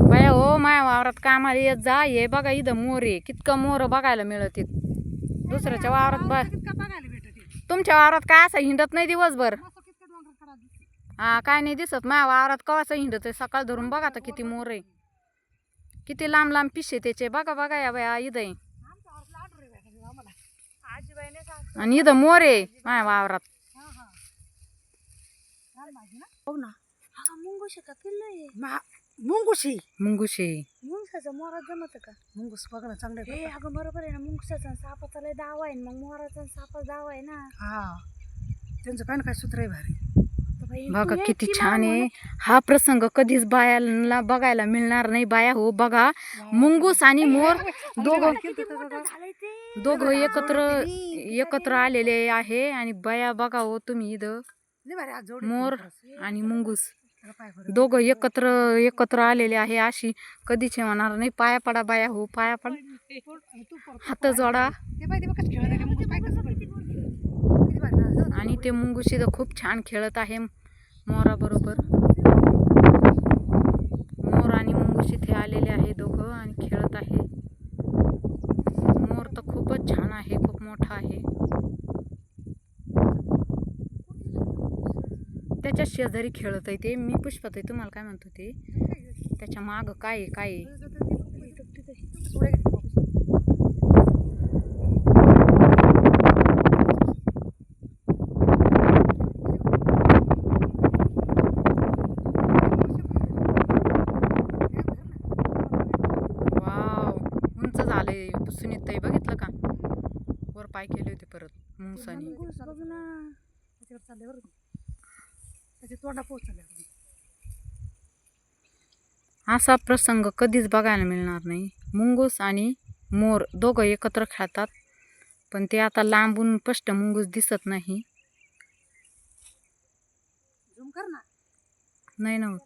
बाया हो, माया वावरात कामाला येत जा. हे बघा इथं मोर आहे, कितकं मोर बघायला मिळत दुसऱ्याच्या वावरात. तुमच्या वावरात काय असं हिंडत नाही दिवसभर? हा, काय नाही दिसत. माझ्या वावरात कवाचं हिंडत आहे. सकाळ धरून बघा तर किती मोर आहे, किती लांब लांब पिशे त्याचे. बघा बघा या बाया इथं आहे. आणि इथं मोर आहे माझ्या वावरात. मुंगुशी मुंगुशी मुंगसाचा मोरात जमत का? मुंगूस बघा ना चांगलं हे अगं बरोबर आहे ना, मुंगसाचा सापाचा लय दावा आहे, मग मोराचा सापाचा दावा आहे ना. हा, त्यांचं काय ना काय सूत्र आहे भारी. बघा किती छान आहे. हा प्रसंग कधीच बायाला बघायला मिळणार नाही. बाया हो बघा, मुंगूस आणि मोर दोघं एकत्र आलेले आहे. आणि बाया बघा हो तुम्ही, इथं मोर आणि मुंगूस दोघं एकत्र आलेले आहे. अशी कधीच होणार नाही. पाया पडा बाया हो, पाया पडा, हात जोडा. आणि ते मुंगूस इथं खूप छान खेळत आहे मोराबरोबर. मोर आणि मुंगूस इथे आलेले आहे दोघं आणि खेळत आहे. मोर तर खूपच छान आहे, खूप मोठा आहे. त्याच्या शेजारी खेळत आहे ते. मी पुष्पाताई तुम्हाला काय म्हणतो ते, त्याच्या माग काय आहे. वाव, उंच झाले सुनीताई, बघितलं का? वर पाय केले होते परत मुंगसानी. असा प्रसंग कधीच बघायला मिळणार नाही. मुंगूस आणि मोर दोघं एकत्र खेळतात, पण ते आता लांबून स्पष्ट मुंगूस दिसत नाही. नाही ना होत.